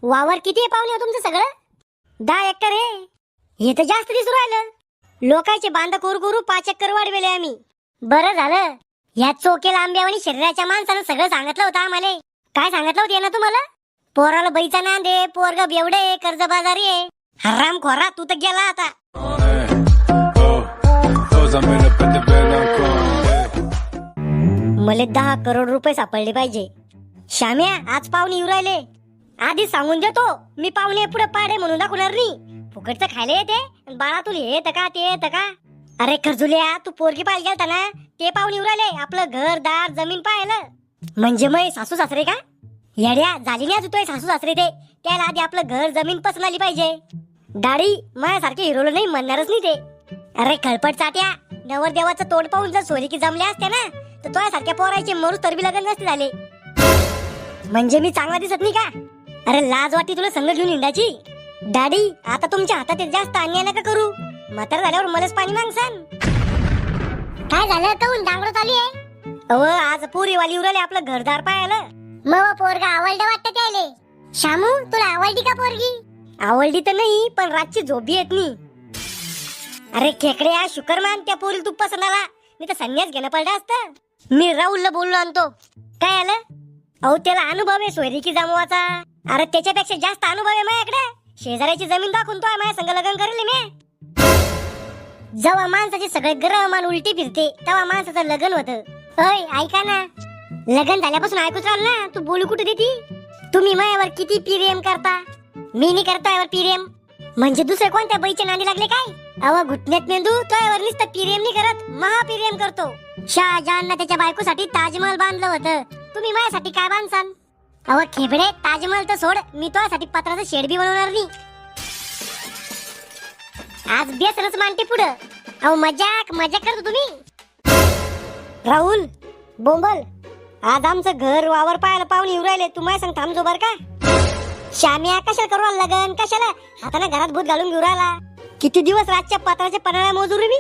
वावर किती आहे पाहुणे हो तुमचं सगळं? 10 एकर आहे. हे तर जास्त दिसू राहिलं. लोकांचे बांध करू करू 5 एकर वाढवेले आम्ही. बरं झालं या चोकेला आंब्यावानी शरीराच्या माणसानं सगळं सांगितलं होतं आम्हाला. काय सांगितलं होतं ना तुम्हाला? पोराला बैचा नांदे, पोरग बेवडे, कर्जबाजारी आहे. हराम खोरा तू तर गेला आता. मला 10 करोड रुपये सापडले पाहिजे. श्याम्या आज पाहुणे येऊ राहिले. आधी सांगून देतो मी पाहुणे पुढे पाडे म्हणून दाखवणार नाही. फुकटचं खायला येते बाळा तुला हे येतं का ते येतं का? अरे खरजुल्या तू पोरगी पाहिजे गेलता ना ते पाहुणे येऊ राहिले. आपलं घर दार जमीन पाहिलं म्हणजे मग सासू सासरे का? येड्या झाली नाही अजून सासू सासरे ते. त्याला आधी आपलं घर जमीन पसंत आली पाहिजे. दाढी माझ्यासारखे हिरोला नाही म्हणणारच नाही ते. अरे खळपट चाट्या नवरदेवाचं तोंड पाहून जर सोरी की जमल्या असत्या ना तर तुझ्यासारख्या पोरायचे मरूस तरबी लग्न नसते झाले. म्हणजे मी चांगला दिसत नाही का? अरे लाज वाटते तुला संग घेऊन हिंडाची. दाढी आता तुमच्या हातात जास्त अन्याय नका करू. म्हातार झाल्यावर मलाच पाणी मागसान. काय झालं काऊन डांगडो चालू आहे? अव आज पोरीवाली उराले आपलं घरदार पाहायला. मग पोरगा आवडलं वाटतं त्याले. शामू तुला आवडली का पोरगी? आवडली तर नाही पण रातची झोपी येत नाही. अरे खेकड्या शुक्रमान त्या पोरी तू पसंत आला मी तर संन्यास घेणं पडलं असतं. मी राहुलला बोललो आणतो. काय आलं? अहो त्याला अनुभव आहे सोयरीकी जमवाचा. अरे त्याच्यापेक्षा जास्त अनुभव आहे माझ्याकडे. शेजाऱ्याची जमीन दाखवून तो माझ्या संग लग्न करेल मी. जेव्हा माणसाचे सगळे ग्रह मान उलटी फिरते तेव्हा माणसाचं लग्न होतं. होय ऐका ना लग्न झाल्यापासून ऐकूच राहिल ना तू बोलू कुठे देती? तुम्ही माझ्यावर किती प्रेम करता. मी नाही करतो यावर प्रेम. म्हणजे दुसरे कोणत्या बाईच्या नांदी लागले काय? अव घुटण्यात मेंदू तो यावर नुसतं प्रेम नाही करत महाप्रेम करतो. शहाजहाननं त्याच्या बायकोसाठी ताजमहल बांधलं होतं. तुम्ही माझ्यासाठी काय बांधसान? अव खेबडे ताजमहल तर सोड मी तुझ्यासाठी पत्राचं शेड बी बनवणार नाही. आज बेसरच मानते पुढं. अहो मजाक मजाक करतो तुम्ही. राहुल बोंबल आज आमचं घर वावर पाहायला पाहुणे येऊ राहिले. तू माझ्या सांग थांबजो बर का? श्याम्या कशाला करू लगन? कशाला हाताने घरात भूत घालून घेऊ राहिला? किती दिवस रातच्या पत्राच्या पन्हाळ्या मोजू मी.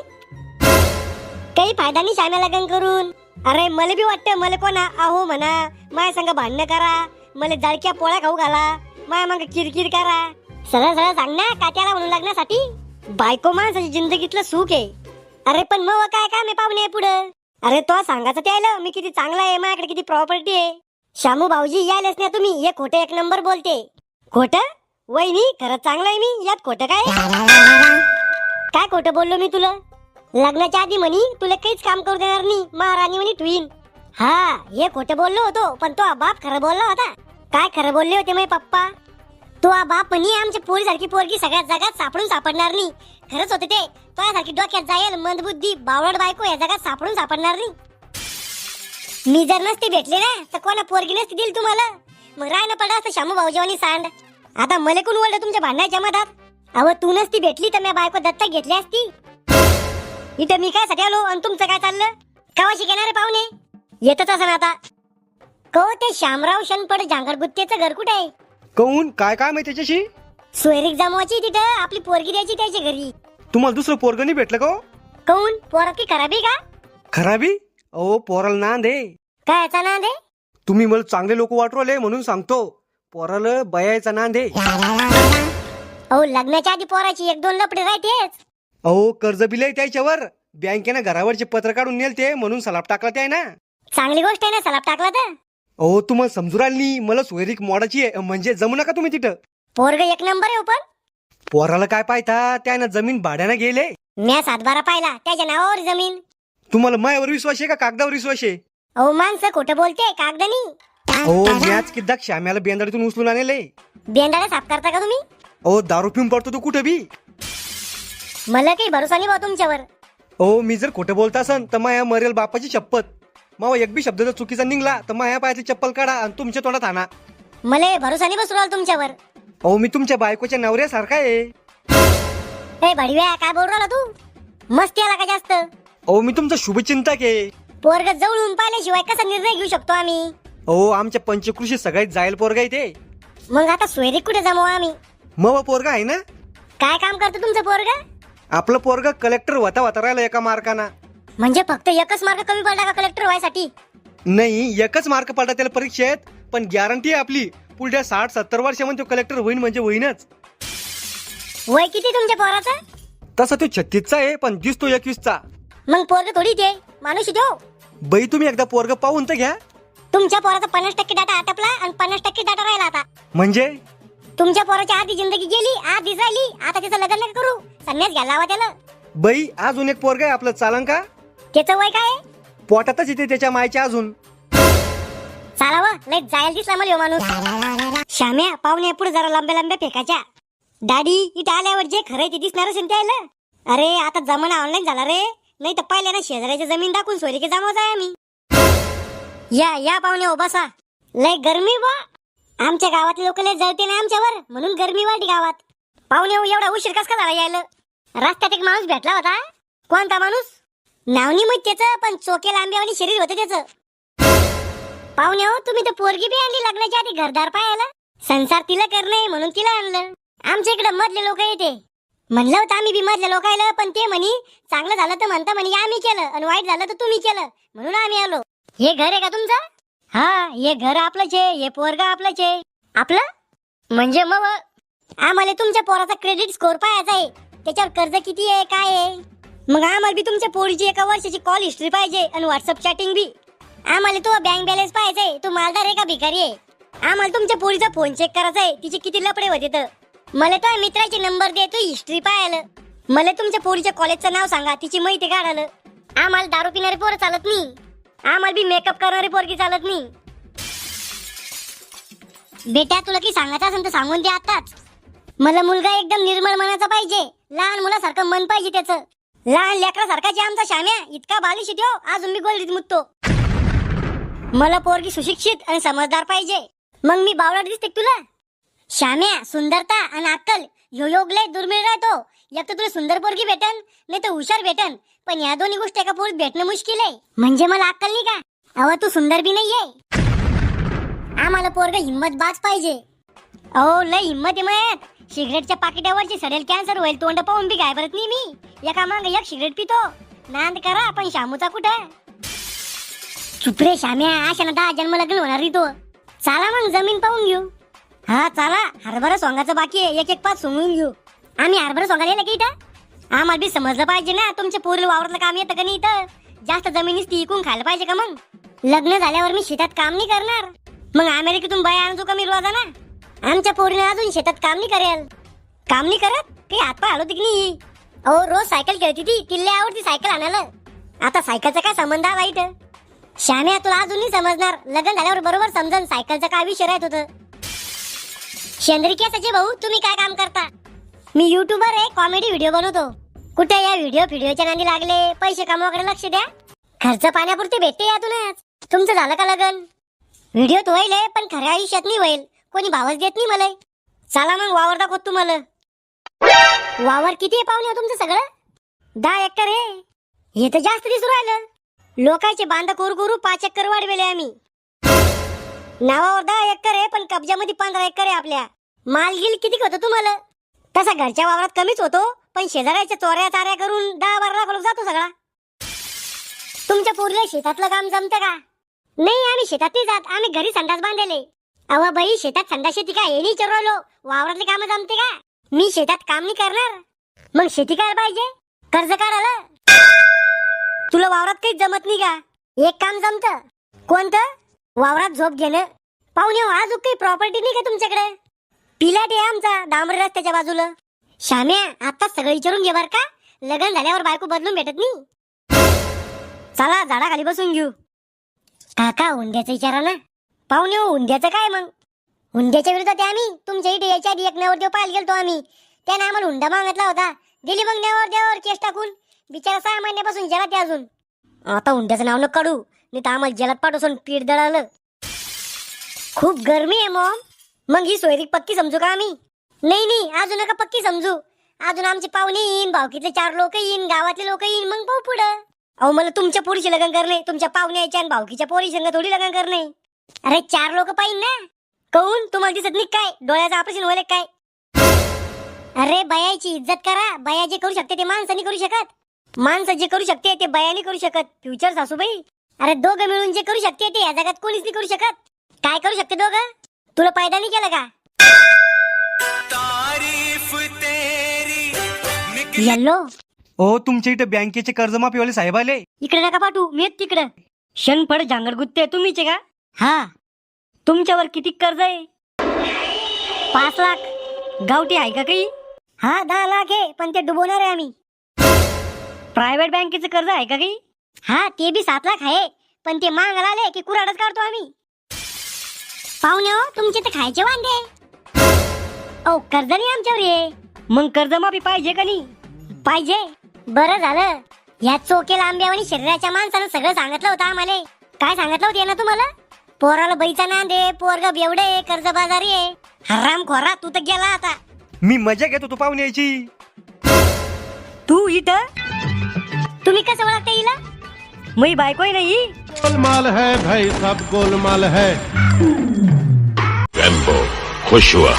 काही फायदा नाही श्याम्या लगन करून. अरे मला बी वाटतं मला कोणा अहो म्हणा माझ्या संग भांडणं करा. मला जळक्या पोळ्या खाऊ घाला. माझ्या मग किरकिर करा. सरळ सरळ सांग ना काट्याला म्हणून लग्नासाठी. बायको माणसाची जिंदगीतलं सुख आहे. अरे पण मग काय काम आहे पाहुणे पुढं? अरे तो सांगायचं त्याला मी किती चांगला आहे माझ्याकडे किती प्रॉपर्टी आहे. शामू भाऊजी यायलाच ना तुम्ही. हे खोटं एक नंबर बोलते. खोटं? वहिनी खरंच चांगलं आहे मी. यात खोटं काय? काय खोटं बोललो मी तुला? लग्नाच्या आधी म्हणी तुला काहीच काम करू देणार नाही महाराणी म्हणी ट्विन. हा हे खोटं बोललो होतो पण तो बाप खरं बोलला होता. काय खरं बोलले होते माझे पप्पा? तो बाप म्हणी आमच्या पोरीसारखी पोरगी सगळ्यात जगात सापडून सापडणार नाही. खरंच होते ते. तुझ्यासारखी डोक्यात जाईल मंदबुद्धी बावळट बायको या जगात सापडून सापडणार नाही. मी जर नसते भेटले ना तर कोणा पोरगी नसती दिली तुम्हाला. मग रायनं पडलं असतं शामू भाऊजीवानी सांड. आता मला कोण ओळलं तुमच्या भांडणाच्या मधात? अहो तू नसती भेटली तर मी बायको दत्तक घेतली असती. इथं मी काय साठी आलो आणि तुमचं काय चाललं? कवाशी घेणारे पाहुणे येतच असं आता. कहो ते शामराव शनपड झांगडगुत्तेचं घर कुठे आहे? कहून काय काय माहिती त्याच्याशी? सोयरीक जमवायची तिथं आपली पोरगी द्यायची त्याच्या घरी. तुम्हाला दुसरं पोरग नाही भेटलं का? कहून पोरा की खराबी का? खराबी? अहो पोराला नांद आहे. काय याचा नांद आहे? तुम्ही मला चांगले लोक वाटवले म्हणून सांगतो. पोराला बयाचा नांद आहे. अहो लग्नाच्या आधी पोराची 1-2 लपडे राहतेच. अहो कर्ज बिल आहे त्याच्यावर. बँकेनं घरावरचे पत्र काढून नेलते म्हणून सलाप टाकला ते ना. चांगली गोष्ट आहे ना सलाप टाकला तर. अहो तुम्हाला समजू राहिली नाही मला सोयरीक मोडाची आहे म्हणजे जमू नका तुम्ही तिथं. पोरग 1 नंबर आहे पण. पोराला काय पाहता त्यानं जमीन भाड्यानं गेले. म्या 7-12 पाहिला त्याच्या नावावर जमीन. तुम्हाला मायावर विश्वास आहे का कागदावर विश्वास आहे? अहो माणसं खोटं बोलते कागदानी. अहो मॅच किद्दा श्याम्याला बेंदाडीतून उचलून आणले. बेंदाडा साफ करता का तुम्ही? अहो दारू पिऊन पडतो तू कुठं बी. मला काही भरोसा नाही बा तुमच्यावर. अहो मी जर खोटं बोलता असन तर माया मरेल बापाची शपथ. मावा एक बी शब्द जर चुकीचा निघला तर माया पायाची चप्पल काढा आणि तुमच्या तोंडात आणा. मला भरोसा नाही बसू राहिला तुमच्यावर. अहो मी तुमच्या बायकोच्या नवऱ्यासारखा आहे. ए भडव्या काय बोल राहिला तू? मस्ती आला का जास्त? अहो मी तुमचा शुभचिंतक आहे. पोरग जवळून पाहिल्याशिवाय कसा निर्णय घेऊ शकतो आम्ही? अहो आमच्या पंचकृषी सगळ्यात जायल पोरगा आहे ते. मग आता सोयरीक कुठे जमवा आम्ही? मग पोरगा आहे ना. काय काम करतो तुमचं पोरग? आपलं पोरगा कलेक्टर होता राहिला एका मार्काना. म्हणजे फक्त एकच मार्क कमी पडला का कलेक्टर व्हायसाठी? नाही एकच मार्क पडला त्याला परीक्षेत पण गॅरंटी आहे आपली पुढल्या 60-70 वर्षामध्ये तो कलेक्टर होईन म्हणजे होईनच. वय किती तुमच्या पोराचं? तसा तो 36चा आहे पण दिसतो 21चा. मग पोरग थोडी ते माणूस देऊ. बाई तुम्ही एकदा पोरग पाहून तर घ्या. तुमच्या पोराचा 50% डाटा आटपला आणि 50% डाटा राहिला आता. म्हणजे तुमच्या पोराची आधी जिंदगी गेली, आधीच राहिली. आता त्याचं लग्न नका करू, संन्यास घ्यायला हवा त्याला. बाई अजून एक पोरग आहे आपलं, चालन का? त्याचं वय काय? पोटातच येते त्याच्या मायच्या अजून. चालावं लय जायला दिसला मला ह्यो माणूस. श्याम्या पाहुणे पुढे जरा लांब्या लांब्या फेकायच्या. डॅडी इथं आल्यावर जे खरंय ते दिसणार असेल त्याला. अरे आता जमाना ऑनलाईन झाला रे, नाही तर पहिले ना शेजाऱ्याची जमीन दाखवून सोयरी की जमावत आहे आम्ही. या पाहुणे हो बसा. लय गरमी बा. आमच्या गावातले लोक लय जळते ना आमच्यावर, म्हणून गरमी वाढली गावात. पाहुणे हो एवढा उशीर कस का झाला यायला? रस्त्यात एक माणूस भेटला होता. कोणता माणूस? नाव नाही माहित त्याचं, पण चोके लांब्यावानी शरीर होतं त्याचं. पाहुणे हो तुम्ही तर पोरगी बी आणली लग्नाच्या आधी घरदार पाहायला. संसार तिला करणे म्हणून तिला आणलं. आमच्या इकडे मधले लोक येते. म्हणलं होतं आम्ही बी मधले लोकायला, पण ते म्हणी चांगलं झालं तर म्हणता म्हणे आम्ही केलं आणि वाईट झालं तर तुम्ही केलं म्हणून आम्ही आलो. हे घर आहे का तुमचं? हा हे घर आपलंच आहे, हे पोरगा आपलंच आहे. आपलं म्हणजे मग आम्हाला तुमच्या पोराचा क्रेडिट स्कोअर पाहायचा आहे. त्याच्यावर कर्ज किती आहे काय आहे. मग आम्हाला बी तुमच्या पोरीची 1 वर्षाची कॉल हिस्ट्री पाहिजे आणि व्हॉट्सअप चॅटिंग बी. आम्हाला तो बँक बॅलन्स पाहिजे. तू मालदार आहे का भिकारी आहे. आम्हाला तुमच्या पोरीचा फोन चेक करायचा आहे, तिचे किती लपडे होते तर. मला तो मित्राचे नंबर दे, तू हिस्ट्री पाहायला. मला तुमच्या पोरीच्या कॉलेजचं नाव सांगा, तिची माहिती काढायला. आम्हाला दारू पिणारे पोरं चालत नाही. आम्हाला बी मेकअप करणारी पोरगी चालत नाही. बेटा तुला की सांगायचं असेल तर सांगून दे आताच. मला मुलगा एकदम निर्मळ मनाचा पाहिजे, लहान मुलासारखं मन पाहिजे त्याचं. लहान लेकरासारखा जे आमचा श्याम्या इतका बालिश ठेव अजून मी गोल्डीत मुततो. मला पोरगी सुशिक्षित आणि समजदार पाहिजे. मग मी बावळट दिसते तुला? श्याम्या सुंदरता आणि अक्कल ह्यो योग लय दुर्मिळ राहतो. एक तर तुला सुंदर पोरगी भेटन, नाही तर हुशार भेटन, पण या दोन्ही गोष्टी एका पोरीत भेटणं मुश्किल आहे. म्हणजे मला अक्कल नाही का? अहो तू सुंदर बी नाहीये. आम्हाला पोरगा हिम्मत बाज पाहिजे. अहो लय हिम्मत आहे मयात. सिगरेटच्या पाकिटावरची सडेल कॅन्सर होईल तोंड पाहून बी घाबरत नाही मी. एका माग एक सिगरेट पितो. नांद करा पण शामूचा कुठं? चुप रे श्याम्या, अशा 10 जन्म लग्न होणार री तो. चला मग जमीन पाहून घेऊ. हा चला, हरभरा सोंगाचं बाकी आहे, 1-1 पाच सोंगून घेऊ. आम्ही हरभरा सोंगायला येईल की इथं? आम्हाला बी समजलं पाहिजे ना तुमच्या पोरीला वावरातलं काम येतं का नाही. इथं जास्त जमिनीच ती इकून खायला पाहिजे का? मग लग्न झाल्यावर मी शेतात काम नाही करणार. मग अमेरिकेतून बाया आणतो का मी रोजाना? आमच्या पोरीने अजून शेतात काम नाही करेल. काम नाही करत काही हातपाय हलवते की नाही? अहो रोज सायकल खेळती ती, तिला आवडती सायकल आणायला. आता सायकलचा काय संबंध आला इथं? श्याम्या तुला अजून नाही समजणार, लग्न झाल्यावर बरोबर समजन सायकलचा काय विषय राहत होतं. शेंद्री केसाचे भाऊ तुम्ही काय काम करता? मी युट्यूबर आहे, कॉमेडी व्हिडिओ बनवतो. कुठे या व्हिडिओच्या नांदी लागले? पैसे कमवाकडे लक्ष द्या. खर्च पाण्यापुरते भेटते यातूनच. तुमचं झालं का लग्न? व्हिडिओ तो होईल पण खऱ्या आयुष्यात नाही होईल. कोणी भावच देत नाही मला. चला मग वावर दाखवत तुम्हाला. वावर किती आहे पाहुणे तुमचं सगळं? 10 एकर आहे. हे तर जास्त दिसू राहिलं. लोकांचे बांध करू 5 एकर वाढवेले आम्ही. नावावर 10 एकर आहे पण कब्जामध्ये 15 एकर आहे आपल्या. मालगिल किती होतं तुम्हाला? तसा घरच्या वावरात कमीच होतो, पण शेजाऱ्याच्या चोऱ्या चाऱ्या करून 10-12 लाख जातो सगळा. तुमच्या पोरीला शेतातलं काम जमतं का? नाही आम्ही शेतात नाही जात, आम्ही घरी संडास बांधले. अव बाई शेतात संडास शेती का हे नाही विचारलो. वावरातले काम जमते का? मी शेतात काम नाही करणार. मग शेती करायला पाहिजे, कर्ज काढायला. तुला वावरात काहीच जमत नाही का? एक काम जमतं. कोणतं? वावरात झोप घेणं. पाहुणे अजून काही प्रॉपर्टी नाही का तुमच्याकडे? पिलाट आहे आमचा डांबरी रस्त्याच्या बाजूला. श्याम्या आता सगळं विचारून घे बर का, लग्न झाल्यावर बायको बदलून भेटत नाही. चला झाडाखाली बसून घेऊ. काका हुंड्याचं विचारा ना. पाहुणे हुंड्याचं काय? मग हुंड्याच्या विरोधात आम्ही तुमच्या इथे याच्या आधी एक नवरदेव पाहायला गेलतो आम्ही. त्याने आम्हाला हुंडा मागितला होता, दिली मग नवरदेवावर केस टाकून. बिचारा 6 महिन्यापासून जेलात आहे अजून. आता हुंड्याचं नाव न काढू, नाही तर आम्हाला जेलात पाठवून पीठ दळालं. खूप गरमी आहे मग ही सोयरी पक्की समजू का आम्ही? नाही अजून नका पक्की समजू. अजून आमचे पाहुणे येईन, भावकीतले 4 लोक येईन, गावातले लोक येईन, मग पाहू पुढं. अहो मला तुमच्या पोरीशी लग्न करणे, तुमच्या पाहुण्याच्या आणि भावकीच्या पोरी संग थोडी लग्न करणे. अरे 4 लोक पाहिजे ना. कहून तुम्हाला दिसत नाही काय डोळ्याचं ऑपरेशन व्हायला काय? अरे बयाची इज्जत करा. बया जे करू शकते ते माणसाने करू शकत. माणसं जे करू शकते ते बयाने करू शकत. फ्युचर सासूबाई. अरे दोघं मिळून जे करू शकते ते या जगात कोणीच नाही करू शकत. काय करू शकते दोघं? तुला फायदा नाही केला का? येल्लो हो तुमच्या इथे बँकेचे कर्जमाफीवाले साहेब आले. इकडे नका पाठवू, मी तिकडं. क्षणफड झांगड गुत्ते तुम्हीचे का? हा. तुमच्यावर किती कर्ज आहे? 5 लाख. गावठी आहे का काही? हा 10 लाख आहे, पण ते डुबवणार आहे आम्ही. प्रायव्हेट बँकेचं कर्ज आहे का काही? हा ते बी 7 लाख आहे, पण ते मागायला आले की कुराडच काढतो आम्ही. पाहुणे हो, तुमचे तर खायचे वांदे. ओ कर्ज नाही आमच्यावर आहे. मग कर्जमाफी पाहिजे का नाही? पाहिजे. बरं झालं या चोकेला आंब्यावानी शरीराच्या माणसानं सगळं सांगितलं होतं आम्हाला. काय सांगितलं होतं ना तुम्हाला? पोराला बैचा नांदे, पोरग बेवडे, कर्ज बाजारी आहे. हराम खोरा, तू तर गेला आता. मी मजा घेत होतो पाहुणे यायची. तू इथं? तुम्ही कसं ओळखता हिला? मी बायकोय नाही. गोलमाल है भाई, सब गोलमाल है. रैम्बो खुश हुआ.